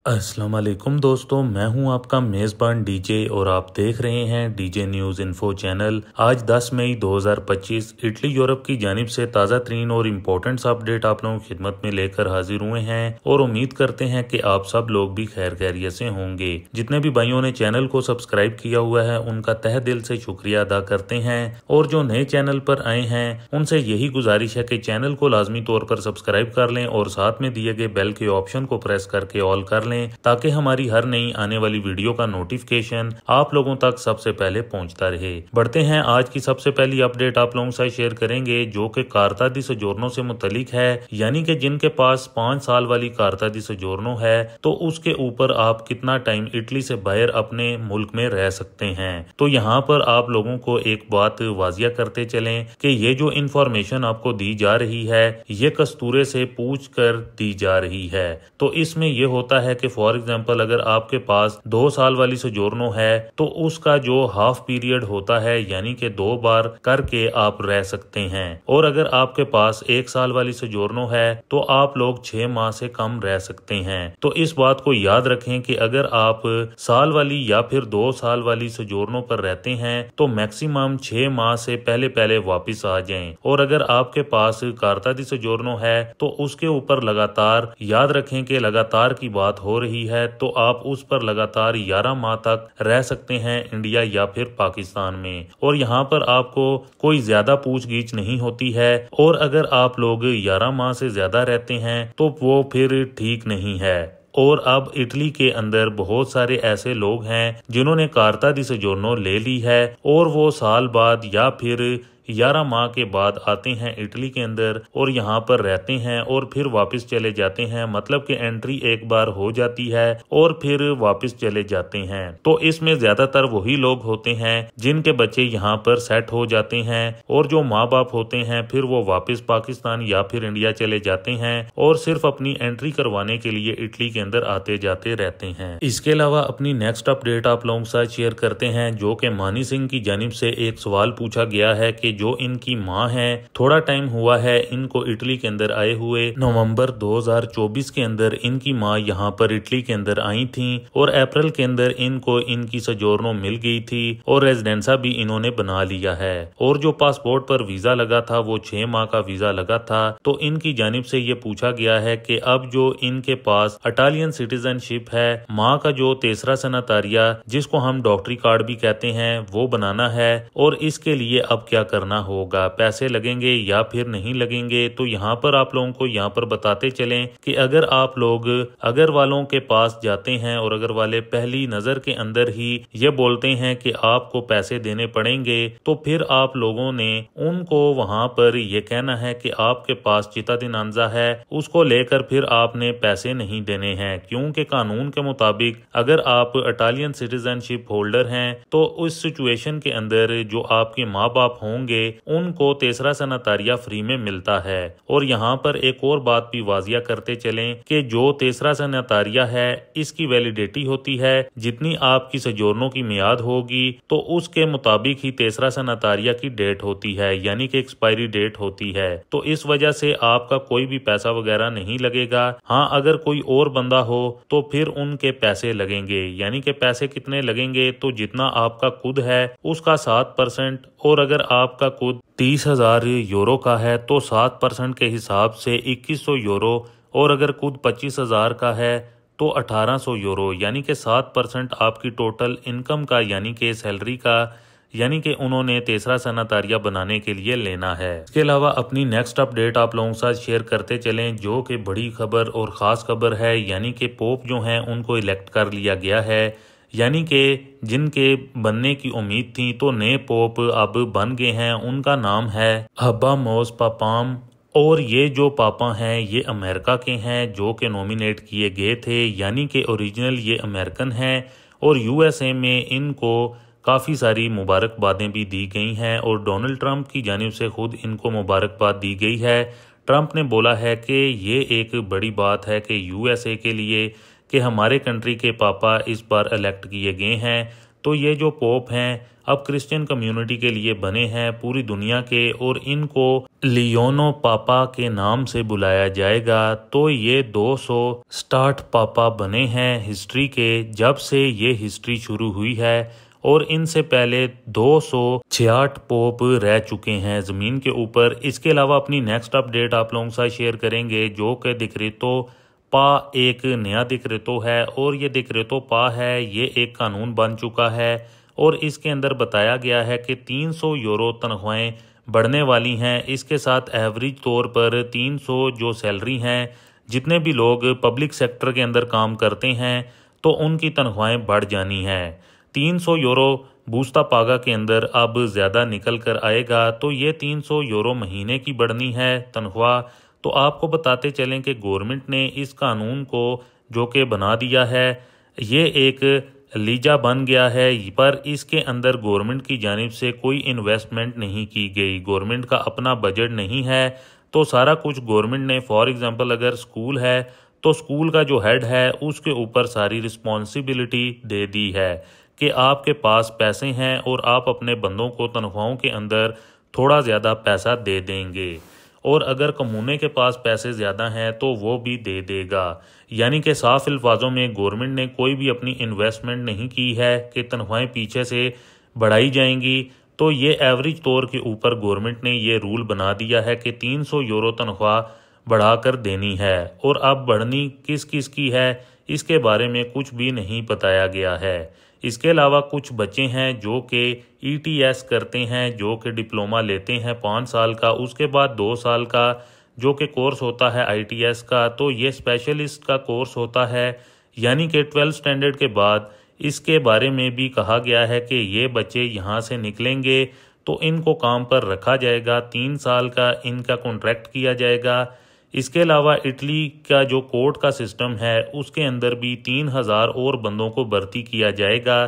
अस्सलाम वालेकुम दोस्तों, मैं हूं आपका मेज़बान डीजे और आप देख रहे हैं डीजे न्यूज़ इन्फो चैनल। आज 10 मई 2025 इटली यूरोप की जानिब से ताज़ा तरीन और इम्पोर्टेंट्स अपडेट आप लोगों की खिदमत में लेकर हाजिर हुए हैं और उम्मीद करते हैं कि आप सब लोग भी खैर खैरियत से होंगे। जितने भी भाइयों ने चैनल को सब्सक्राइब किया हुआ है उनका तहे दिल से शुक्रिया अदा करते हैं और जो नए चैनल पर आए हैं उनसे यही गुजारिश है कि चैनल को लाजमी तौर पर सब्सक्राइब कर लें और साथ में दिए गए बेल के ऑप्शन को प्रेस करके ऑल कर लें ताकि हमारी हर नई आने वाली वीडियो का नोटिफिकेशन आप लोगों तक सबसे पहले पहुंचता रहे। बढ़ते हैं, आज की सबसे पहली अपडेट आप लोगों से शेयर करेंगे जो कि कार्ता दी सोजोर्नो से मुतलिक है, यानी कि जिनके पास 5 साल वाली कार्ता दी सोजोर्नो है तो उसके ऊपर आप कितना टाइम इटली से बाहर अपने मुल्क में रह सकते हैं। तो यहाँ पर आप लोगों को एक बात वाजिया करते चलें कि ये जो इंफॉर्मेशन आपको दी जा रही है ये कस्तूरे से पूछ कर दी जा रही है। तो इसमें यह होता है कि फॉर एग्जाम्पल अगर आपके पास 2 साल वाली सोजोर्नो है तो उसका जो हाफ पीरियड होता है यानी कि 2 बार करके आप रह सकते हैं, और अगर आपके पास 1 साल वाली सोजोर्नो है तो आप लोग 6 माह से कम रह सकते हैं। तो इस बात को याद रखें कि अगर आप साल वाली या फिर 2 साल वाली सोजोर्नो पर रहते हैं तो मैक्सिमम 6 माह से पहले पहले वापिस आ जाएं, और अगर आपके पास कार्ता दी सोजोर्नो है तो उसके ऊपर लगातार याद रखें कि लगातार की बात हो रही है तो आप उस पर लगातार 11 माह तक रह सकते हैं इंडिया या फिर पाकिस्तान में, और यहाँ पर आपको कोई ज्यादा पूछगीछ नहीं होती है। और अगर आप लोग 11 माह से ज्यादा रहते हैं तो वो फिर ठीक नहीं है। और अब इटली के अंदर बहुत सारे ऐसे लोग हैं जिन्होंने कार्ता दी सोजोर्नो ले ली है और वो साल बाद या फिर 11 माह के बाद आते हैं इटली के अंदर और यहाँ पर रहते हैं और फिर वापस चले जाते हैं, मतलब कि एंट्री एक बार हो जाती है और फिर वापस चले जाते हैं। तो इसमें ज्यादातर वही लोग होते हैं जिनके बच्चे यहाँ पर सेट हो जाते हैं और जो माँ बाप होते हैं फिर वो वापस पाकिस्तान या फिर इंडिया चले जाते हैं और सिर्फ अपनी एंट्री करवाने के लिए इटली के अंदर आते जाते रहते हैं। इसके अलावा अपनी नेक्स्ट अपडेट आप लोगों के साथ शेयर करते हैं जो कि मानी सिंह की जानिब से एक सवाल पूछा गया है कि जो इनकी माँ है, थोड़ा टाइम हुआ है इनको इटली के अंदर आए हुए, नवंबर 2024 के अंदर इनकी माँ यहाँ पर इटली के अंदर आई थी और अप्रैल के अंदर इनको इनकी सोजोर्नो मिल गई थी और रेजिडेंसा भी इन्होंने बना लिया है, और जो पासपोर्ट पर वीजा लगा था वो 6 माह का वीजा लगा था। तो इनकी जानिब से ये पूछा गया है कि अब जो इनके पास इटालियन सिटीजनशिप है, माँ का जो तीसरा सनातारिया जिसको हम डॉक्टरी कार्ड भी कहते हैं वो बनाना है, और इसके लिए अब क्या करना होगा, पैसे लगेंगे या फिर नहीं लगेंगे। तो यहाँ पर आप लोगों को यहाँ पर बताते चलें कि अगर आप लोग अगर वालों के पास जाते हैं और अगर वाले पहली नजर के अंदर ही ये बोलते हैं कि आपको पैसे देने पड़ेंगे तो फिर आप लोगों ने उनको वहां पर ये कहना है कि आपके पास चितादिनांजा है, उसको लेकर फिर आपने पैसे नहीं देने हैं, क्योंकि कानून के मुताबिक अगर आप इटालियन सिटीजनशिप होल्डर हैं तो उस सिचुएशन के अंदर जो आपके माँ बाप होंगे उनको तीसरा सनातारिया फ्री में मिलता है। और यहाँ पर एक और बात भी वाजिया करते चलें कि जो तीसरा सनातारिया है इसकी वैलिडिटी होती है जितनी आपकी सोजोर्नो की मियाद होगी तो उसके मुताबिक ही तीसरा सनातारिया की डेट होती है, यानी कि एक्सपायरी डेट होती है। तो इस वजह से आपका कोई भी पैसा वगैरह नहीं लगेगा। हाँ, अगर कोई और बंदा हो तो फिर उनके पैसे लगेंगे, यानी कि पैसे कितने लगेंगे तो जितना आपका खुद है उसका 7%, और अगर आपका खुद 30,000 यूरो का है तो 7% के हिसाब से 2100 यूरो, और अगर खुद 25,000 का है तो 1800 यूरो, यानी कि 7% आपकी टोटल इनकम का यानी कि सैलरी का, यानी कि उन्होंने तीसरा सनातारिया बनाने के लिए लेना है। इसके अलावा अपनी नेक्स्ट अपडेट आप लोगों के साथ शेयर करते चलें जो कि बड़ी खबर और ख़ास खबर है, यानी कि पोप जो हैं उनको इलेक्ट कर लिया गया है, यानी कि जिनके बनने की उम्मीद थी तो नए पोप अब बन गए हैं। उनका नाम है अब्बा मोस पापाम, और ये जो पापा हैं ये अमेरिका के हैं जो कि नॉमिनेट किए गए थे, यानी कि ओरिजिनल ये अमेरिकन हैं, और यूएसए में इनको काफ़ी सारी मुबारकबादें भी दी गई हैं और डोनाल्ड ट्रंप की जानिब से खुद इनको मुबारकबाद दी गई है। ट्रंप ने बोला है कि ये एक बड़ी बात है कि यूएसए के लिए कि हमारे कंट्री के पापा इस बार इलेक्ट किए गए हैं। तो ये जो पोप हैं अब क्रिश्चियन कम्युनिटी के लिए बने हैं पूरी दुनिया के, और इनको लियोनो पापा के नाम से बुलाया जाएगा। तो ये 260 पापा बने हैं हिस्ट्री के, जब से ये हिस्ट्री शुरू हुई है, और इनसे पहले 266 पोप रह चुके हैं ज़मीन के ऊपर। इसके अलावा अपनी नेक्स्ट अपडेट आप लोगों के साथ शेयर करेंगे, जो कि डिक्रेतो पा एक नया डिक्रेतो है, और ये डिक्रेतो पा है ये एक कानून बन चुका है, और इसके अंदर बताया गया है कि 300 यूरो तनख्वाहें बढ़ने वाली हैं। इसके साथ एवरेज तौर पर 300 जो सैलरी हैं, जितने भी लोग पब्लिक सेक्टर के अंदर काम करते हैं तो उनकी तनख्वाहें बढ़ जानी हैं। 300 यूरो बूस्ता पागा के अंदर अब ज़्यादा निकल कर आएगा, तो ये 300 यूरो महीने की बढ़नी है तनख्वाह। तो आपको बताते चलें कि गवर्नमेंट ने इस कानून को जो कि बना दिया है, ये एक लीजा बन गया है, पर इसके अंदर गवर्नमेंट की जानिब से कोई इन्वेस्टमेंट नहीं की गई। गवर्नमेंट का अपना बजट नहीं है, तो सारा कुछ गवर्नमेंट ने, फॉर एग्जांपल अगर स्कूल है तो स्कूल का जो हेड है उसके ऊपर सारी रिस्पॉन्सिबिलिटी दे दी है कि आपके पास पैसे हैं और आप अपने बंदों को तनख्वाहों के अंदर थोड़ा ज़्यादा पैसा दे देंगे, और अगर कमूने के पास पैसे ज़्यादा हैं तो वो भी दे देगा। यानी कि साफ अल्फाजों में गवर्नमेंट ने कोई भी अपनी इन्वेस्टमेंट नहीं की है कि तनख्वाहें पीछे से बढ़ाई जाएंगी। तो ये एवरेज तौर के ऊपर गवर्नमेंट ने ये रूल बना दिया है कि 300 यूरो तनख्वाह बढ़ाकर देनी है, और अब बढ़नी किस किस की है इसके बारे में कुछ भी नहीं बताया गया है। इसके अलावा कुछ बच्चे हैं जो कि ETS करते हैं, जो कि डिप्लोमा लेते हैं 5 साल का, उसके बाद 2 साल का जो कि कोर्स होता है ITS का, तो ये स्पेशलिस्ट का कोर्स होता है। यानी कि 12 स्टैंडर्ड के बाद इसके बारे में भी कहा गया है कि ये बच्चे यहाँ से निकलेंगे तो इनको काम पर रखा जाएगा, 3 साल का इनका कॉन्ट्रैक्ट किया जाएगा। इसके अलावा इटली का जो कोर्ट का सिस्टम है उसके अंदर भी 3000 और बंदों को भर्ती किया जाएगा।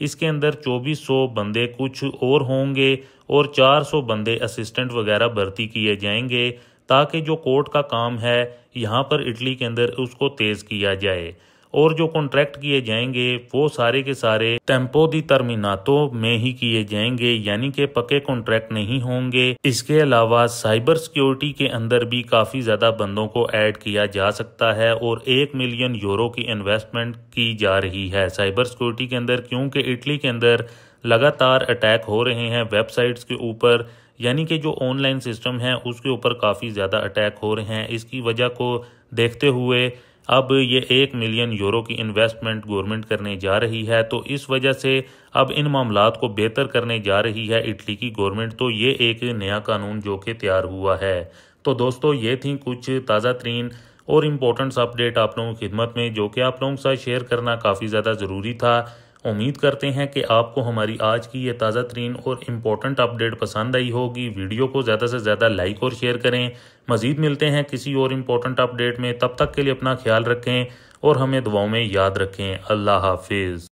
इसके अंदर 2400 बंदे कुछ और होंगे और 400 बंदे असिस्टेंट वगैरह भर्ती किए जाएंगे, ताकि जो कोर्ट का काम है यहाँ पर इटली के अंदर उसको तेज़ किया जाए। और जो कॉन्ट्रैक्ट किए जाएंगे वो सारे के सारे टेम्पो दी टर्मिनातो में ही किए जाएंगे, यानी कि पक्के कॉन्ट्रैक्ट नहीं होंगे। इसके अलावा साइबर सिक्योरिटी के अंदर भी काफ़ी ज़्यादा बंदों को ऐड किया जा सकता है, और 1 मिलियन यूरो की इन्वेस्टमेंट की जा रही है साइबर सिक्योरिटी के अंदर, क्योंकि इटली के अंदर लगातार अटैक हो रहे हैं वेबसाइट्स के ऊपर, यानी कि जो ऑनलाइन सिस्टम है उसके ऊपर काफ़ी ज़्यादा अटैक हो रहे हैं। इसकी वजह को देखते हुए अब ये 1 मिलियन यूरो की इन्वेस्टमेंट गवर्नमेंट करने जा रही है, तो इस वजह से अब इन मामलात को बेहतर करने जा रही है इटली की गवर्नमेंट। तो ये एक नया कानून जो कि तैयार हुआ है। तो दोस्तों ये थी कुछ ताज़ा तरीन और इम्पोर्टेंट्स अपडेट आप लोगों की खिदमत में, जो कि आप लोगों के साथ शेयर करना काफ़ी ज़्यादा ज़रूरी था। उम्मीद करते हैं कि आपको हमारी आज की ये ताज़ा तरीन और इम्पोर्टेंट अपडेट पसंद आई होगी। वीडियो को ज़्यादा से ज़्यादा लाइक और शेयर करें। मज़ीद मिलते हैं किसी और इम्पोर्टेंट अपडेट में, तब तक के लिए अपना ख्याल रखें और हमें दुआओं में याद रखें। अल्लाह हाफिज़।